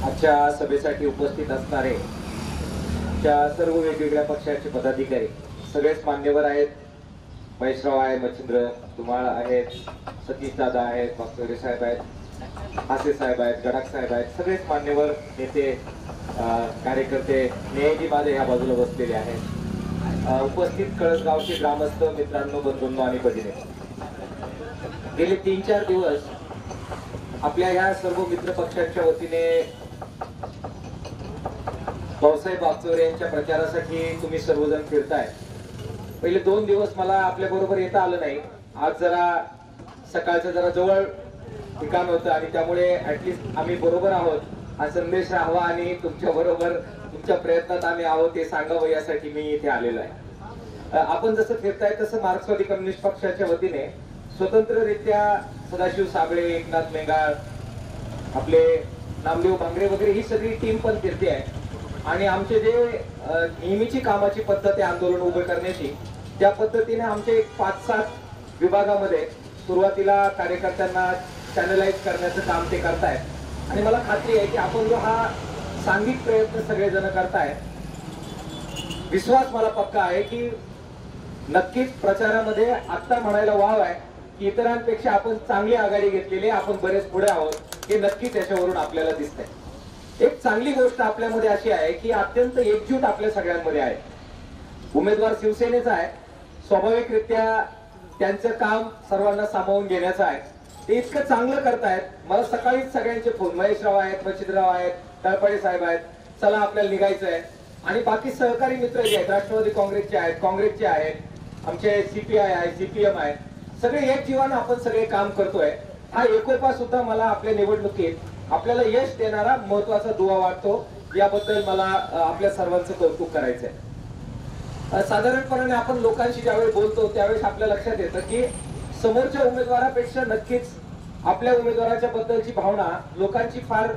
आजच्या सभेसाठी उपस्थित असणारे सर्व वेगवेगळ्या पक्षाचे पदाधिकारी सगळेच मान्यवर आहेत. महेशराव आहे, मच्छिंद्र धुमाळ आहेत, सतीश दादा आहेत, बागचौरे साहेब आहेत, हासे साहेब आहेत, गडाख साहेब आहेत, सगळेच मान्यवर नेते कार्यकर्ते न्यायजी माझे ह्या बाजूला बसलेले आहेत. उपस्थित कळसगावचे ग्रामस्थ मित्रांनो, बंधूंनो आणि भगिनी, गेले 3-4 दिवस आपल्या ह्या सर्व मित्र पक्षांच्या वतीने भाऊसाहेब बागचौरे यांच्या प्रचारासाठी तुम्ही सर्वजण फिरताय. पहिले 2 दिवस मला आपल्या बरोबर येता आलं नाही. आज जरा सकाळचं जरा जवळ ठिकाण होतं आणि त्यामुळे ऍटलिस्ट आम्ही बरोबर आहोत हा संदेश राहावा आणि तुमच्या बरोबर तुमच्या प्रयत्नात आम्ही आहोत हे सांगावं यासाठी मी इथे आलेलो आहे. आपण जसं फिरताय तसं मार्क्सवादी कम्युनिस्ट पक्षाच्या वतीने स्वतंत्ररित्या सदाशिव साबळे, एकनाथ मेंगाळ, आपले नामदेव बांगरे वगैरे ही सगळी टीम पण फिरते आहे. आणि आमचे जे नेहमीची कामाची पद्धत आहे आंदोलन उभे करण्याची, त्या पद्धतीने आमचे 5-7 विभागामध्ये सुरुवातीला कार्यकर्त्यांना चॅनलाइज करण्याचं काम ते करतायत. आणि मला खात्री आहे की आपण जो हा सांघिक प्रयत्न सगळेजण करतायत, विश्वास मला पक्का आहे की नक्कीच प्रचारामध्ये आत्ता म्हणायला वाव आहे की इतरांपेक्षा आपण चांगली आघाडी घेतलेली, आपण बरेच पुढे आहोत हे नक्कीच याच्यावरून आपल्याला दिसतंय. एक चांगली गोष्ट आपल्यामध्ये अशी आहे की अत्यंत एकजूट आपल्या सगळ्यांमध्ये आहे. उमेदवार शिवसेनेचा आहे, स्वाभाविकरित्या त्यांचं काम सर्वांना सामावून घेण्याचं आहे. ते इतकं चांगलं करतायत. मला सकाळीच सगळ्यांचे फोन, महेशराव आहेत, मच्छिंद्रराव आहेत, तळपाडे साहेब आहेत, चला आपल्याला निघायचं आहे. आणि बाकी सहकारी मित्र जे आहेत, राष्ट्रवादी काँग्रेसचे आहेत, काँग्रेसचे आहेत, आमचे सीपीआय आहे, सीपीएम आहे, सगळे एक जीवानं आपण सगळे काम करतोय. हा एकोपा सुद्धा मला आपल्या निवडणुकीत आपल्याला यश देणारा महत्वाचा दुवा वाटतो. याबद्दल मला आपल्या सर्वांचं कौतुक करायचंय. साधारणपणे आपण लोकांशी ज्यावेळी बोलतो त्यावेळेस आपल्या लक्षात येतं की समोरच्या उमेदवारापेक्षा नक्कीच आपल्या उमेदवाराच्या बद्दलची भावना लोकांची फार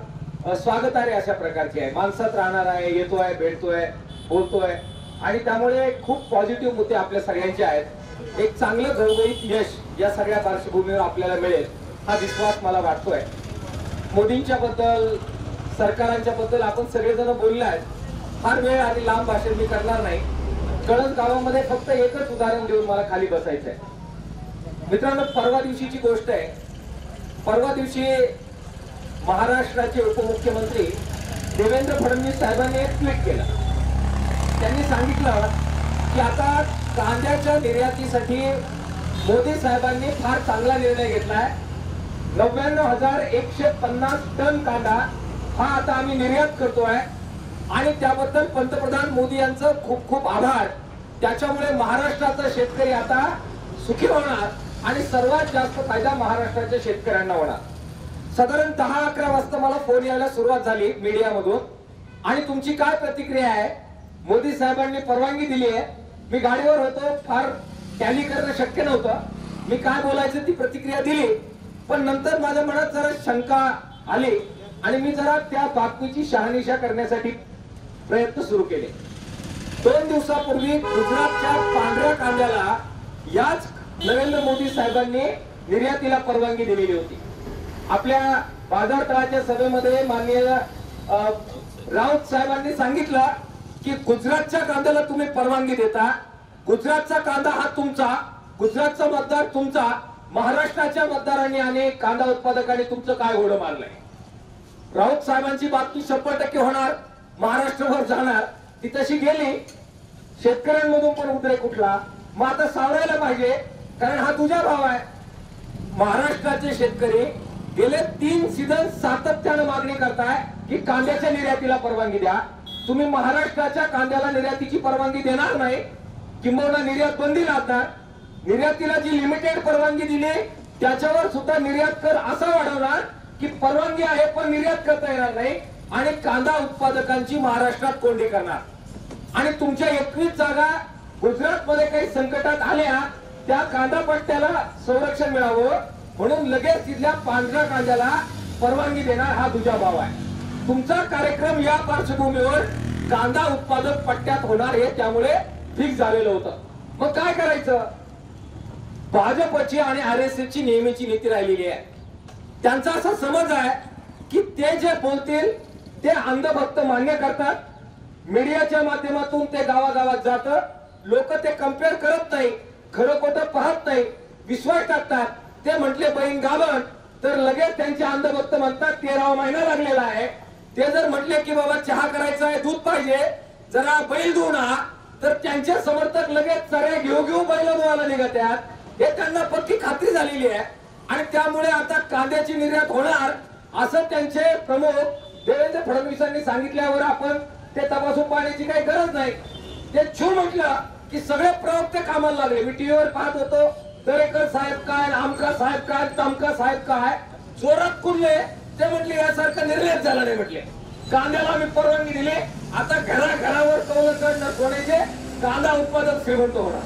स्वागतार्ह अशा प्रकारची आहे. माणसात राहणार आहे, येतोय, भेटतोय, बोलतोय आणि त्यामुळे खूप पॉझिटिव्ह मुद्दे आपल्या सगळ्यांचे आहेत. एक चांगलं घवघवीत यश या सगळ्या पार्श्वभूमीवर आपल्याला मिळेल हा विश्वास मला वाटतोय. मोदींच्या बद्दल, सरकारांच्या बद्दल आपण सगळेजण बोलले आहेत. फार वेळ आणि लांब भाषण मी करणार नाही. कळस गावामध्ये फक्त एकच उदाहरण देऊन मला खाली बसायचंय. मित्रांनो, परवा दिवशीची गोष्ट आहे. परवा दिवशी महाराष्ट्राचे उपमुख्यमंत्री देवेंद्र फडणवीस साहेबांनी एक ट्विट केलं. त्यांनी सांगितलं की आता कांद्याच्या निर्यातीसाठी मोदी साहेबांनी फार चांगला निर्णय घेतलाय. 99,150 टन कांदा हा आता आम्ही निर्यात करतोय आणि त्याबद्दल पंतप्रधान मोदी यांचं खूप खूप आभार. त्याच्यामुळे महाराष्ट्राचा शेतकरी आता सुखी होणार आणि सर्वात जास्त फायदा महाराष्ट्राच्या शेतकऱ्यांना होणार. साधारण 10-11 वाजता मला फोन यायला सुरुवात झाली मीडियामधून. आणि तुमची काय प्रतिक्रिया आहे? मोदी साहेबांनी परवानगी दिली आहे. मी गाडीवर होतो, फार टॅली करणं शक्य नव्हतं. मी काय बोलायचं ती प्रतिक्रिया दिली. पण नंतर माझ्या मनात जरा शंका आली आणि मी जरा त्या बातमीची शहानिशा करण्यासाठी प्रयत्न सुरू केले. 2 दिवसापूर्वी गुजरातच्या पांढऱ्या कांद्याला याच नरेंद्र मोदी साहेबांनी निर्यातीला परवानगी दिलेली होती. आपल्या बाजार तळाच्या सभेमध्ये माननीय राऊत साहेबांनी सांगितलं की गुजरातच्या कांद्याला तुम्ही परवानगी देता, गुजरातचा कांदा हा तुमचा, गुजरातचा मतदार तुमचा, महाराष्ट्राच्या मतदारांनी आणि कांदा उत्पादकांनी तुमचं काय घोडं मारलंय. राऊत साहेबांची बातमी 100% होणार, महाराष्ट्रावर जाणार. ती तशी गेली. शेतकऱ्यांमधून पण उद्रेक उठला. मग आता सावरायला पाहिजे, कारण हा तुझा भाव आहे. महाराष्ट्राचे शेतकरी गेले 3 सीझन सातत्यानं मागणी करताय की कांद्याच्या निर्यातीला परवानगी द्या. तुम्ही महाराष्ट्राच्या कांद्याला निर्यातीची परवानगी देणार नाही, किंबहुना निर्यात बंदी लादणार. निर्यातीला जी लिमिटेड परवानगी दिली त्याच्यावर सुद्धा निर्यात कर असा वाढवणार की परवानगी आहे पण निर्यात करता येणार नाही आणि कांदा उत्पादकांची महाराष्ट्रात कोंडी करणार. आणि तुमच्या 21 जागा गुजरात मध्ये काही संकटात आल्या, त्या कांदा पट्ट्याला संरक्षण मिळावं म्हणून लगेच तिथल्या पांढऱ्या कांद्याला परवानगी देणार हा तुझा भाव आहे. तुमचा कार्यक्रम या पार्श्वभूमीवर कांदा उत्पादक पट्ट्यात होणार हे त्यामुळे फिक्स झालेलं होतं. मग काय करायचं? भाजपची आणि आरएसएसची नेहमीची नीती राहिलेली आहे. त्यांचा असा समज आहे की ते जे बोलतील ते अंधभक्त मान्य करतात. मीडियाच्या माध्यमातून ते गावागावात जातं. लोक ते कम्पेअर करत नाही, खरं खोटं पाहत नाही, विश्वास टाकतात. ते म्हटले बहीण गाभण तर लगेच त्यांचे अंधभक्त म्हणतात 13वा महिना लागलेला आहे. ते जर म्हटले की बाबा चहा करायचा आहे, दूध पाहिजे, जरा बैल धुणा, तर त्यांचे समर्थक लगेच चऱ्या घेऊ घेऊ बैल धुवायला निघतात. हे त्यांना पक्की खात्री झालेली आहे. आणि त्यामुळे आता कांद्याची निर्यात होणार असं त्यांचे प्रमुख देवेंद्र फडणवीसांनी सांगितल्यावर आपण ते तपासून पाहण्याची काही गरज नाही. ते छू म्हटलं की सगळे प्रवक्ते कामाला लागले. मी टीव्हीवर पाहत होतो, दरेकर साहेब काय, आमका साहेब काय, तमका साहेब काय, जोरात कुठले. ते म्हटले यासारखं निर्यात झाला नाही. म्हटले कांद्याला आम्ही परवानगी दिली, आता घराघरावर कौल करणार सोन्याचे, कांदा उत्पादक श्रीमंत होणार.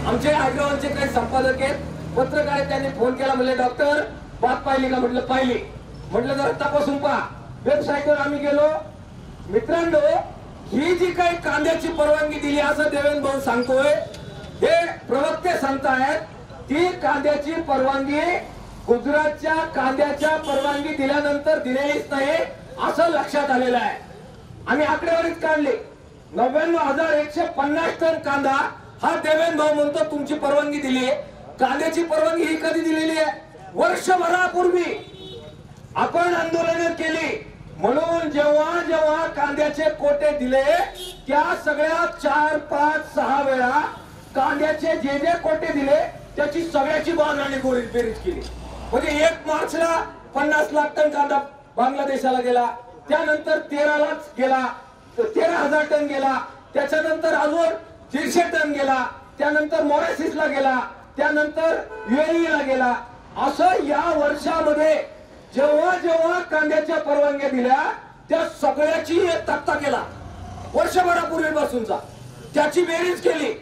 आमचे आग्रहांचे काही संपादक आहेत, पत्रकार आहेत, त्यांनी फोन केला, म्हणले डॉक्टर बात पाहिली का? म्हटलं पाहिली. म्हटलं जरा तपासून पहा. वेबसाईटवर आम्ही गेलो. मित्रांनो, ही जी काही कांद्याची परवानगी दिली असं देवेंद्र भाऊ सांगतोय, हे प्रवक्ते सांगतायत, ती कांद्याची परवानगी गुजरातच्या कांद्याच्या परवानगी दिल्यानंतर दिलेलीच नाही असं लक्षात आलेलं आहे. आम्ही आकडेवारीच काढले. 99,150 टन कांदा हा देवेंद्र भाऊ म्हणतो तुमची परवानगी दिली. कांद्याची परवानगी ही कधी दिलेली आहे? वर्षभरापूर्वी आपण आंदोलन केली. म्हणून जेव्हा जेव्हा कांद्याचे कोटे दिले त्या सगळ्या 4, 5, 6 वेळा कांद्याचे जे जे कोटे दिले त्याची सगळ्याची बाजारणी बेरीज केली. म्हणजे 1 मार्चला 50 लाख टन कांदा बांगलादेशाला गेला, त्यानंतर 13लाच गेला, 13,000 टन गेला, त्याच्यानंतर अजून 150 टन गेला, त्यानंतर मॉरिशसला गेला, त्यानंतर UAE ला गेला. असं या वर्षामध्ये जेव्हा जेव्हा कांद्याच्या परवानग्या दिल्या त्या सगळ्याची एक तक्ता केला वर्षभरापूर्वीपासूनचा, त्याची बेरीज केली,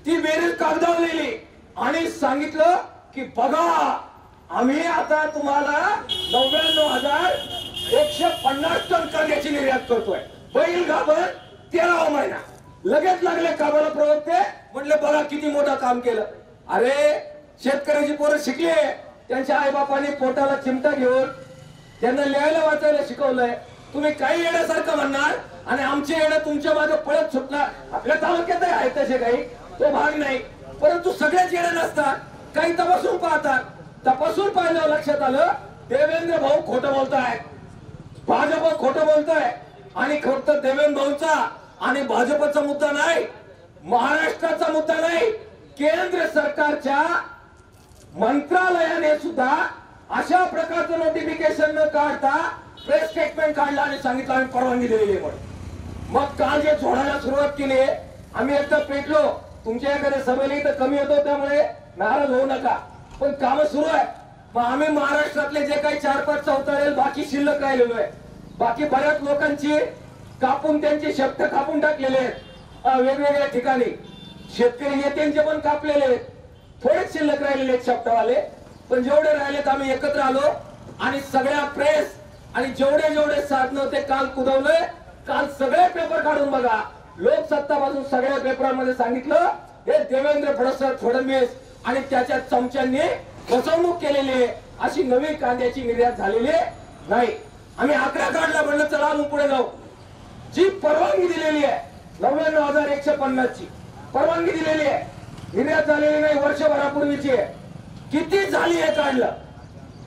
ती बेरीज कागदावर लिहिली आणि सांगितलं की बघा आम्ही आता तुम्हाला 99,150 टन कांद्याची निर्यात करतोय. बैल गाभण 13वा महिना. लगेच लागले कामाला प्रवक्ते, म्हटले बघा किती मोठं काम केलं. अरे शेतकऱ्याची पोरं शिकले, त्यांच्या आई बापाने पोटाला चिमटा घेऊन त्यांना लिहायला वाचायला शिकवलंय. तुम्ही काही येण्यासारखं म्हणणार आणि आमचे येणं तुमच्या मागे पळत सुटणार. आपल्या तालुक्यात आहे तसे काही, तो भाग नाही, परंतु सगळेच येणं नसतात. काही तपासून पाहतात. तपासून पाहिल्यावर लक्षात आलं देवेंद्र भाऊ खोटं बोलताय, भाजप खोटं बोलताय. आणि फक्त देवेंद्र भाऊचा आणि भाजपचा मुद्दा नाही, महाराष्ट्राचा मुद्दा नाही, केंद्र सरकारच्या मंत्रालयाने सुद्धा अशा प्रकारचं नोटिफिकेशन न काढता प्रेस स्टेटमेंट काढला आणि सांगितलं आम्ही परवानगी दिलेली म्हणून. मग काल जे झोडायला सुरुवात केली, आम्ही एकदा पेटलो. तुमच्या एखाद्या सभेला तर कमी होतो त्यामुळे नाराज होऊ नका, पण काम सुरू आहे. मग आम्ही महाराष्ट्रातले जे काही 4-5 चौथाळेल बाकी शिल्लक राहिलेलो आहे, बाकी बऱ्याच लोकांची कापून त्यांचे शब्द कापून टाकलेले आहेत वेगवेगळ्या ठिकाणी. शेतकरी नेत्यांचे पण कापलेले आहेत, थोडेच शिल्लक राहिलेले आहेत शब्दवाले. पण जेवढे राहिलेत आम्ही एकत्र आलो आणि सगळ्या प्रेस आणि जेवढे जेवढे साधन होते काल कुदवले. काल सगळे पेपर काढून बघा, लोकसत्ता पासून सगळ्या पेपरांमध्ये सांगितलं हे देवेंद्र फडणवीस आणि त्याच्या चमच्यांनी फसवणूक केलेली, अशी नवी कांद्याची निर्यात झालेली नाही. आम्ही आकडा काढला, म्हणलं चला आम्ही पुढे जाऊ. जी परवानगी दिलेली आहे 99,150 ची परवानगी दिलेली आहे, निर्यात झालेली नाही, वर्षभरापूर्वीची आहे. किती झाली हे काढलं.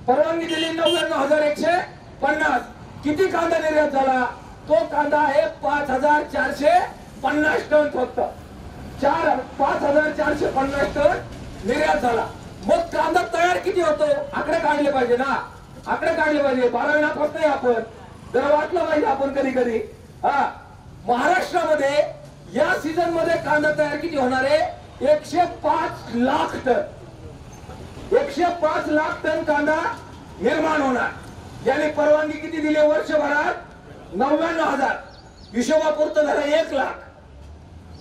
परवानगी दिली 99,150. किती कांदा निर्यात झाला? तो कांदा आहे 5,450 टन. फक्त 5,450 टन निर्यात झाला. मग कांदा तयार किती होतो? आकडे काढले पाहिजे ना, आकडे काढले पाहिजे. 12 नापास नाही आपण, जरा वाटलं पाहिजे आपण कधी कधी. महाराष्ट्रामध्ये या सीझन मध्ये कांदा तयार किती होणार आहे? 105 लाख टन. 105 लाख टन कांदा निर्माण होणार. याने परवानगी किती दिली वर्षभरात? 99,000. हिशोबापुरतं झालं 1 लाख.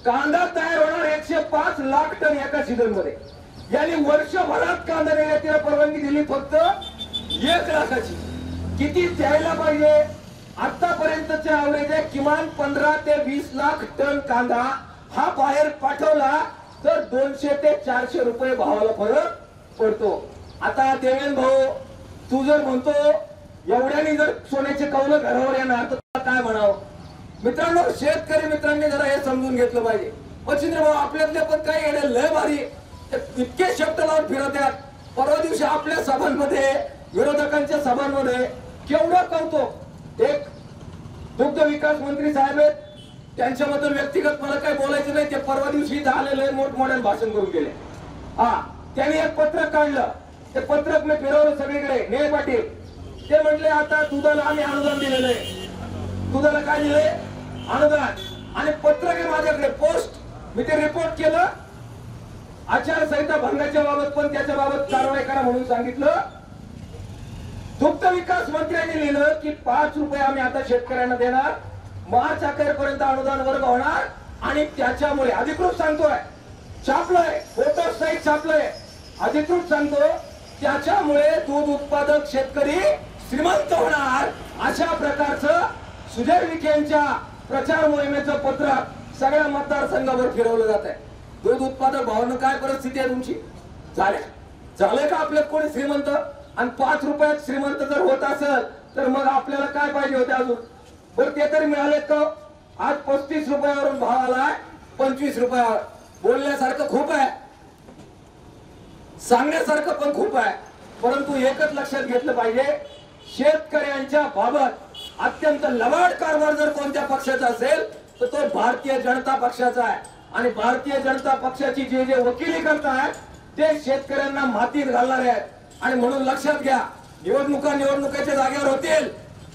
कांदा तयार होणार 105 लाख टन एका सीझन मध्ये. याने वर्षभरात कांदा निर्यातीला परवानगी दिली फक्त 1 लाखाची. किती द्यायला पाहिजे? आतापर्यंतचे ऍव्हरेज आहे किमान 15 ते 20 लाख टन कांदा हा बाहेर पाठवला तर 200 ते 400 रुपये भावाला फरक पडतो. आता देवेंद्र भाऊ तू जर म्हणतो एवढ्याने जर सोन्याचे कौल घरावर येणार तर काय म्हणावं. मित्रांनो, शेतकरी मित्रांनी जरा हे समजून घेतलं पाहिजे. मच्छिंद्र भाऊ आपल्यातले पण काही येणे लय भारी ते इतके शब्द लावून फिरत आहेत. परवा दिवशी आपल्या सभांमध्ये विरोधकांच्या सभांमध्ये केवढं कौतुक. एक दुग्ध विकास मंत्री साहेब आहेत, त्यांच्याबद्दल व्यक्तिगत मला काही बोलायचं नाही. ते परवा दिवशी इथं आलेले मोठमोठ्याने भाषण करून गेले. त्यांनी एक पत्रक काढलं, ते पत्रक मी फिरवलं सगळीकडे. ने पाटील ते म्हटले आता दुधाला आम्ही अनुदान दिलेलं आहे. दुधाला काय दिले? अनुदान. आणि पत्रक आहे माझ्याकडे पोस्ट. मी ते रिपोर्ट केलं. आचारसंहिता भंगाच्या बाबत पण त्याच्या बाबत कारवाई करा म्हणून सांगितलं. दुग्ध विकास मंत्र्यांनी लिहिलं की 5 रुपये आम्ही आता शेतकऱ्यांना देणार, मार्च अखेरपर्यंत अनुदान वर्ग होणार. आणि त्याच्यामुळे अधिकृत सांगतोय, छापलंय, फोटो सहित छापलंय, अधिकृत सांगतो, त्याच्यामुळे दूध उत्पादक शेतकरी श्रीमंत होणार. अशा प्रकारचं सुजय विखेंच्या प्रचार मोहिमेचं पत्रक सगळ्या मतदारसंघावर फिरवलं जात आहे. दूध उत्पादक भावानं काय परिस्थिती आहे तुमची? झाले का आपल्यात कोणी श्रीमंत? आणि 5 रुपयात श्रीमंत जर होत असेल तर मग आपल्याला काय पाहिजे होते अजून? बरं ते तरी मिळाले का? आज 35 रुपयावरून भाव आलाय 25 रुपयावर. बोलण्यासारखं खूप आहे, सांगण्यासारखं पण खूप आहे. परंतु एकच लक्षात घेतलं पाहिजे, शेतकऱ्यांच्या बाबत अत्यंत लवाड कारभार जर कोणत्या पक्षाचा असेल तर तो भारतीय जनता पक्षाचा आहे. आणि भारतीय जनता पक्षाची जे जे वकिली करतायत ते शेतकऱ्यांना मातीत घालणारे आहेत. आणि म्हणून लक्षात घ्या, निवडणुकीच्या जागेवर होतील,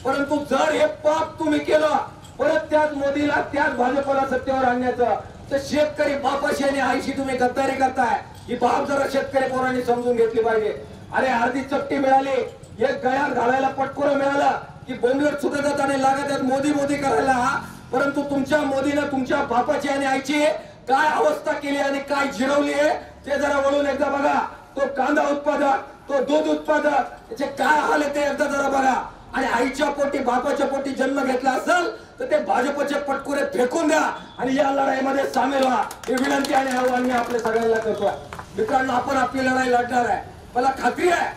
परंतु जर हे पाप तुम्ही केलं परत त्याच मोदीला त्याच भाजपला सत्तेवर आणण्याचं, तर शेतकरी बापाशी आणि आईशी तुम्ही गद्दारी करताय. ही बाब जरा शेतकरी पोरांनी समजून घेतली पाहिजे. अरे अर्धी चपटी मिळाली, एक गळ्यात घालायला पटकुरं मिळालं की बोंबलट सुटतात आणि लागत आहेत मोदी मोदी करायला. परंतु तुमच्या मोदीनं तुमच्या बापाची आणि आईची काय अवस्था केली आणि काय जिरवली आहे ते जरा वळून एकदा बघा. तो कांदा उत्पादक, तो दूध उत्पादक, त्याचे काय हाल आहे ते एकदा जरा बघा. आणि आईच्या पोटी बापाच्या पोटी जन्म घेतला असेल तर ते भाजपचे पटकुरे फेकून द्या आणि या लढाईमध्ये सामील व्हा. ही विनंती आणि आव्हान मी आपल्या सगळ्यांना करतोय. मित्रांनो, आपण आपली लढाई लढणार आहे. मला खात्री आहे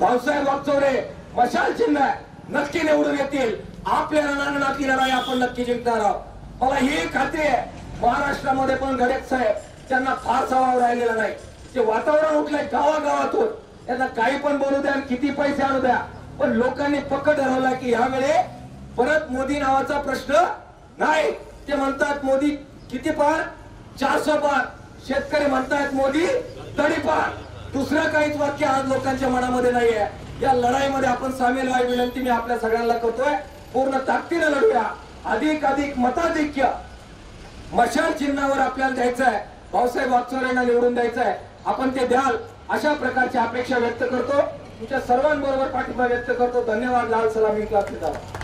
भाऊसाहेब वागचौरे मशाल चिन्ह आहे, नक्की निवडून येतील. आपल्या रणांगणातली लढाई आपण नक्की जिंकणार आहोत. मला ही खात्री आहे. महाराष्ट्रामध्ये पण गडेक साहेब त्यांना फारसा वाव राहिलेला नाही. ते वातावरण उठलंय गावागावातून, त्यांना काही पण बोलू द्या आणि किती पैसे आणू द्या, पण लोकांनी पक्क ठरवलं की यावेळी परत मोदी नावाचा प्रश्न नाही. ते म्हणतात मोदी किती पार? 400 पार. शेतकरी म्हणतायत मोदी तडीपार. दुसरं काहीच वाक्य आज लोकांच्या मनामध्ये नाहीये. या लढाईमध्ये आपण सामील व्हावी विनंती मी आपल्या सगळ्यांना करतोय. पूर्ण ताकदीने लढूया. अधिक मताधिक्य मशाल चिन्हावर आपल्याला द्यायचं आहे. भाऊसाहेब वागचौरेंना निवडून द्यायचं आहे. आपण ते द्याल अशा प्रकारची अपेक्षा व्यक्त करतो. तुमच्या सर्वांबरोबर पाठिंबा व्यक्त करतो. धन्यवाद. लाल सलाम. इन्क्लाब जिंदाबाद.